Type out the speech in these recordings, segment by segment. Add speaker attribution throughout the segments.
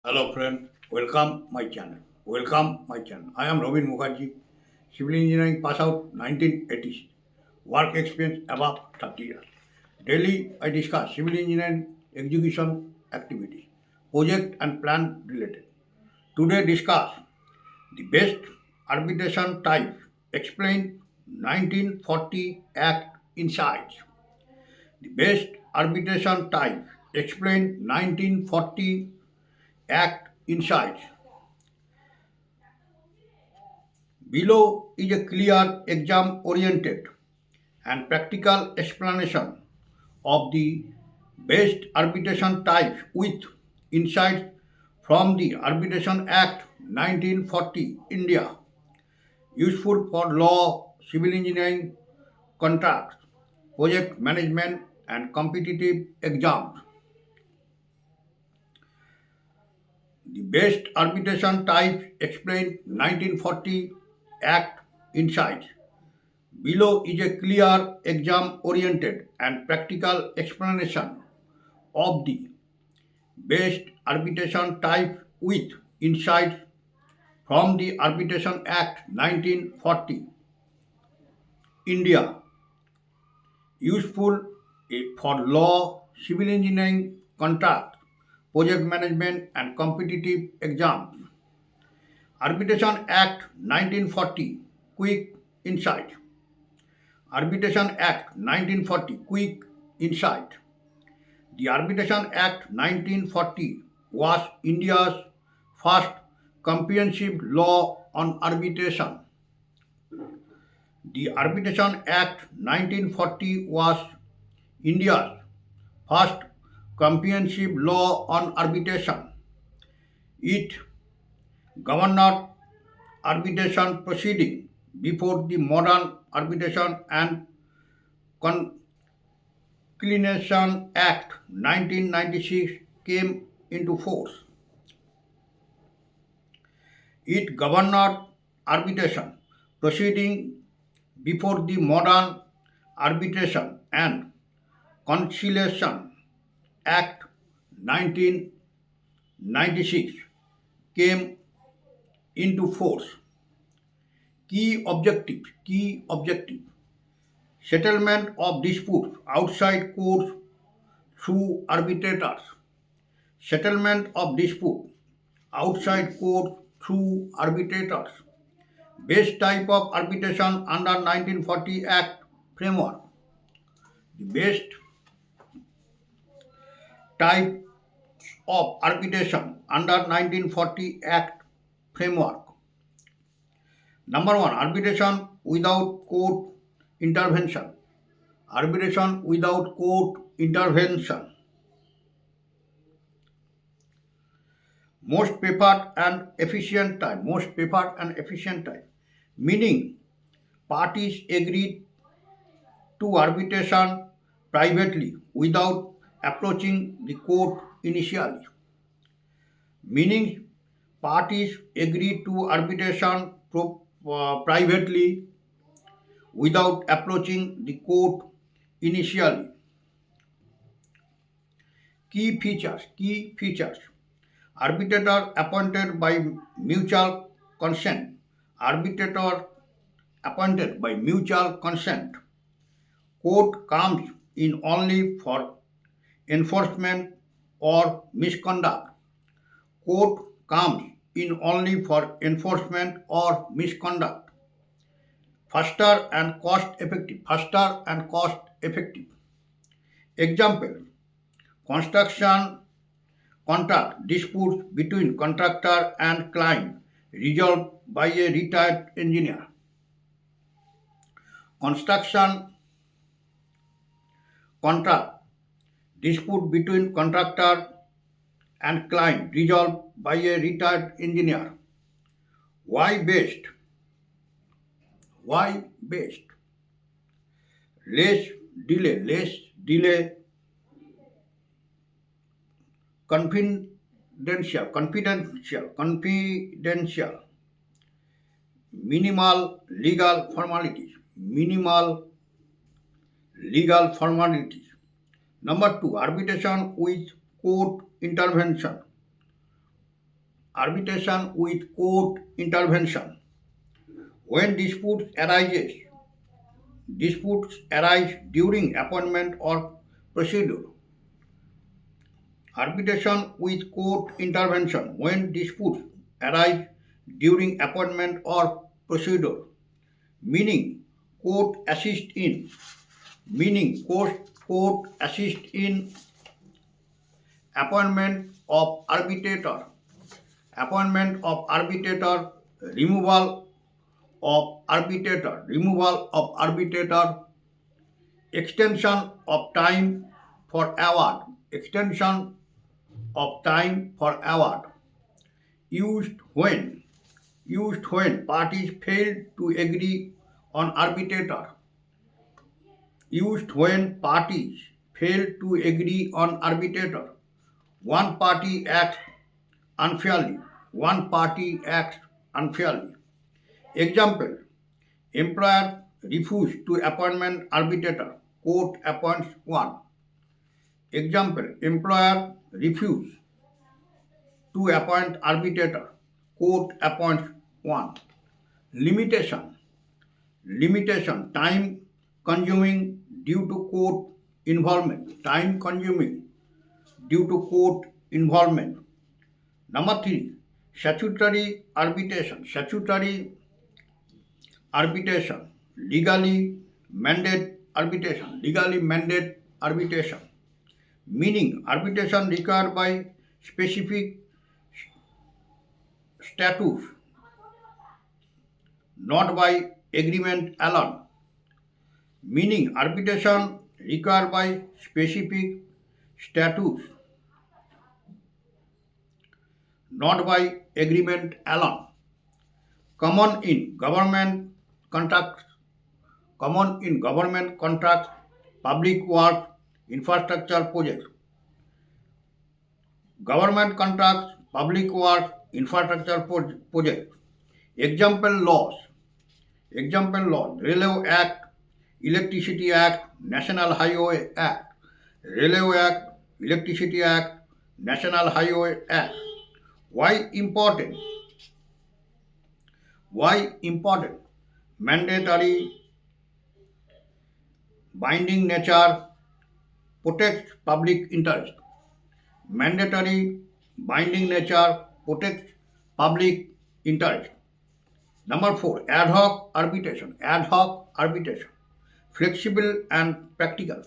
Speaker 1: Hello friend, welcome my channel. Welcome my channel. I am Robin Mukherjee, civil engineering pass out 1980s. Work experience above 30 years. Daily I discuss civil engineering execution activities, project and plan related. Today discuss the best arbitration type. Explain 1940 Act insights. The best arbitration type. Explain 1940 Act insights. Below is a clear exam-oriented and practical explanation of the best arbitration types with insights from the Arbitration Act 1940 India, useful for law, civil engineering, contracts, project management and competitive exams. The best arbitration types explained 1940 Act insights. Below is a clear exam-oriented and practical explanation of the best arbitration type with insights from the Arbitration Act 1940 India, useful for law, civil engineering, contract, project management and competitive exams. Arbitration Act 1940 Quick Insight. Arbitration Act 1940 Quick Insight. The Arbitration Act 1940 was India's first comprehensive law on arbitration. The Arbitration Act 1940 was India's first comprehensive law on arbitration. It governed arbitration proceeding before the modern Arbitration and Conciliation Act 1996 came into force. It governed arbitration proceeding before the modern Arbitration and Conciliation Act 1996 came into force. Key objective, settlement of disputes outside courts through arbitrators, settlement of dispute outside court through arbitrators, best type of arbitration under 1940 Act framework. The best type of arbitration under 1940 Act framework. Number one, arbitration without court intervention. Arbitration without court intervention. Most preferred and efficient time. Most preferred and efficient time. Meaning, parties agreed to arbitration privately without approaching the court initially. Meaning, parties agreed to arbitration privately without approaching the court initially. Key features. Arbitrator appointed by mutual consent. Arbitrator appointed by mutual consent. Court comes in only for enforcement or misconduct. Court comes in only for enforcement or misconduct. Faster and cost effective. Faster and cost effective. Example, construction contract disputes between contractor and client resolved by a retired engineer. Construction contract dispute between contractor and client resolved by a retired engineer. Why based? Why based? Less delay, confidential, minimal legal formalities. Number two, arbitration with court intervention. arbitration with court intervention. When disputes arise during appointment or procedure. Arbitration with court intervention. When disputes arise during appointment or procedure. Meaning court assist in court assist in appointment of arbitrator, removal of arbitrator, extension of time for award, used when parties fail to agree on arbitrator, one party acts unfairly, Example, employer refused to appointment arbitrator, court appoints one. Example, employer refused to appoint arbitrator, court appoints one. Limitation, time consuming due to court involvement, Number 3, statutory arbitration, legally mandated arbitration, meaning arbitration required by specific statutes, not by agreement alone. Meaning arbitration required by specific statutes, not by agreement alone. Common in government contracts, public works, infrastructure projects. Government contracts, public works, infrastructure projects. Example laws, Railway Act, Electricity Act, National Highway Act. Railway Act, Electricity Act, National Highway Act. Why important? Mandatory, binding nature, protects public interest. Mandatory, binding nature, protects public interest. Number 4, ad hoc arbitration. Flexible and practical.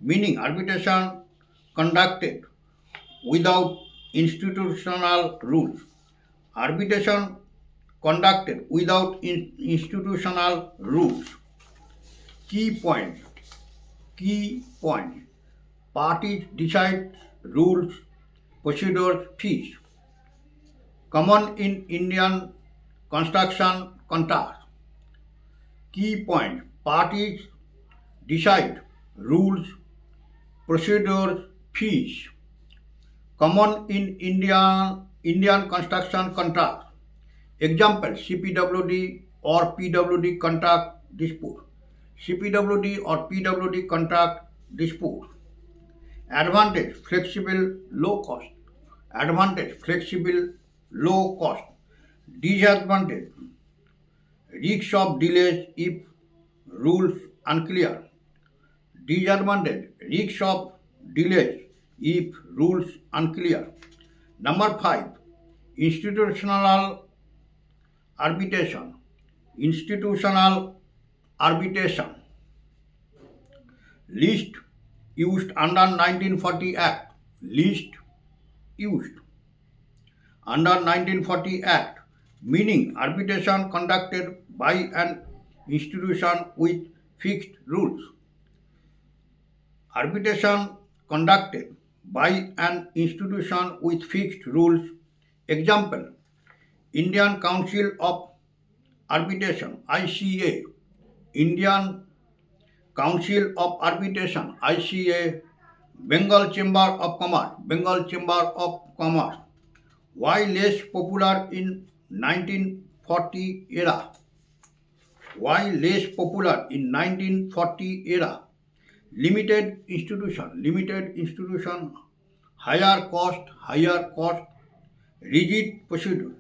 Speaker 1: Meaning arbitration conducted without institutional rules. Key points. Parties decide rules, procedures, fees. Common in Indian construction contracts. Key points. Parties decide rules, procedures, fees. Common in Indian construction contracts. Example, CPWD or PWD contract dispute. Advantage, flexible, low cost. Disadvantage, risk of delays if rules unclear. Number 5, institutional arbitration. List used under 1940 Act. Meaning arbitration conducted by an institution with fixed rules. Example, Indian Council of Arbitration, ICA. Bengal Chamber of Commerce. Why less popular in 1940 era? Limited institution, higher cost, rigid procedures.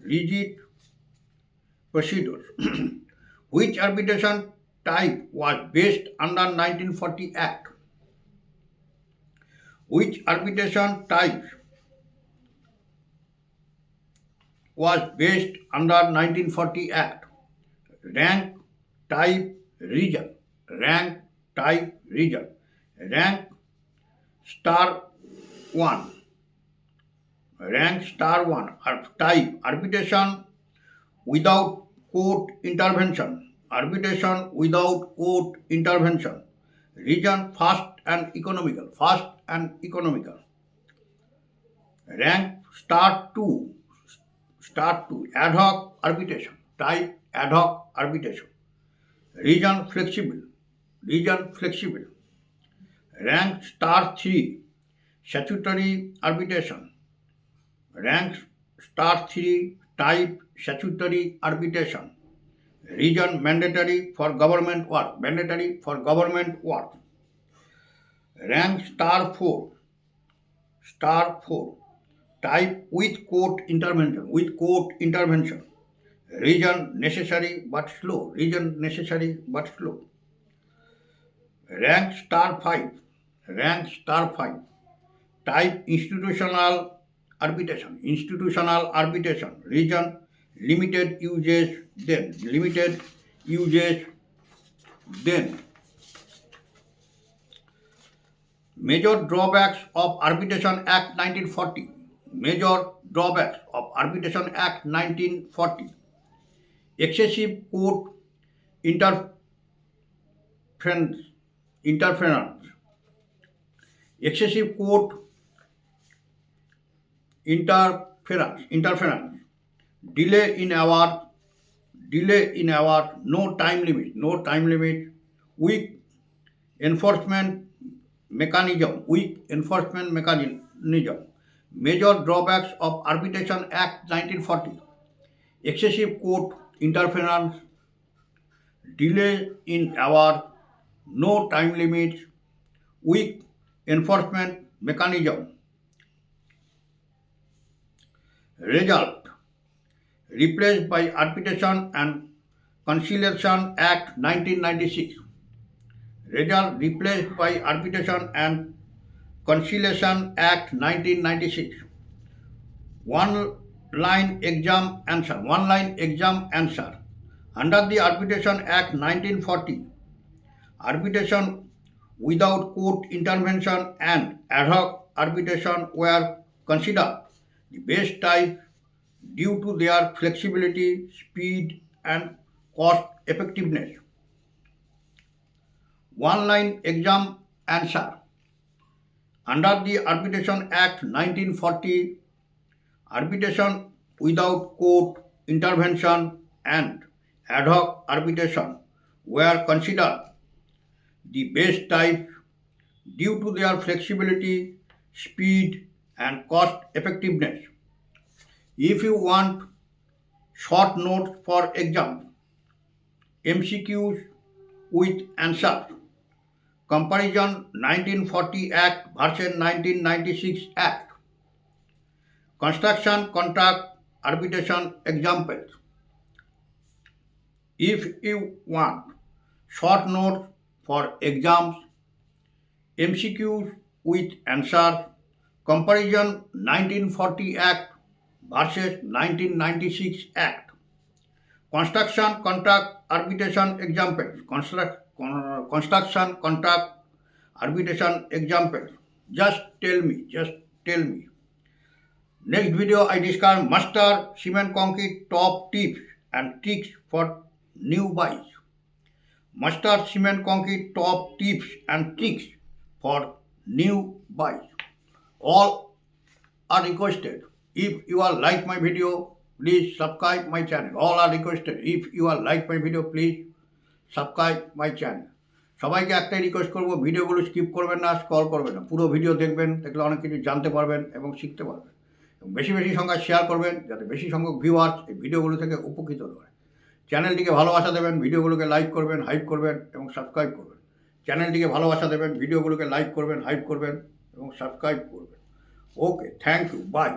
Speaker 1: Which arbitration type was based under 1940 Act? Which arbitration type was based under 1940 Act? Rank, type, region. Rank, type, region. Rank star 1. Rank star 1. Type arbitration without court intervention. Arbitration without court intervention. Region fast and economical. Fast and economical. Rank star 2. Star 2. Ad hoc arbitration. Type ad hoc arbitration. Region flexible. Region flexible. Rank star 3. Statutory arbitration. Rank star 3. Type statutory arbitration. Region mandatory for government work. Mandatory for government work. Rank star 4. Star 4. Type with court intervention. With court intervention. Region necessary but slow. Region necessary but slow. Rank star 5. Rank star 5. Type institutional arbitration. Institutional arbitration. Region limited uses then. Limited uses then. Major drawbacks of Arbitration Act 1940. Major drawbacks of Arbitration Act 1940. Excessive court interference. Excessive court interference. Delay in award. No time limit. Weak enforcement mechanism. Major drawbacks of Arbitration Act 1940. Excessive court interference, delay in award, no time limits, weak enforcement mechanism. Result: replaced by Arbitration and Conciliation Act 1996. Result: replaced by Arbitration and Conciliation Act 1996. One line exam answer. Under the Arbitration Act 1940, arbitration without court intervention and ad hoc arbitration were considered the best type due to their flexibility, speed, and cost effectiveness. One line exam answer. Under the Arbitration Act 1940, arbitration without court intervention and ad hoc arbitration were considered the best type due to their flexibility, speed, and cost effectiveness. If you want short notes for exam, MCQs with answers, comparison 1940 Act versus 1996 Act, construction contract arbitration examples. If you want short notes for exams, MCQs with answers, comparison 1940 Act versus 1996 Act, construction contract arbitration examples. Construction contract arbitration examples. Just tell me. Next video I discuss master cement concrete top tips and tricks for new buys. Master cement concrete top tips and tricks for new buys. All are requested. If you are like my video, please subscribe my channel. All are requested. If you are like my video, please subscribe my channel. সবাইকে একটাই request করবো, ভিডিওগুলো skip করবেন না, scroll করবেন না, পুরো video দেখবেন, দেখলে অনেক কিছু জানতে পারবেন এবং শিখতে পারবেন। এবং বেশি সংখ্যায় শেয়ার করবেন যাতে বেশি সংখ্যক ভিউয়ার্স এই ভিডিওগুলো থেকে উপকৃত হয়। চ্যানেলটিকে ভালোবাসা দেবেন, ভিডিওগুলোকে লাইক করবেন, হাইপ করবেন এবং সাবস্ক্রাইব করবেন। চ্যানেলটিকে ভালোবাসা দেবেন, ভিডিওগুলোকে লাইক করবেন, হাইপ করবেন এবং সাবস্ক্রাইব করবেন। ওকে, থ্যাংক ইউ, বাই।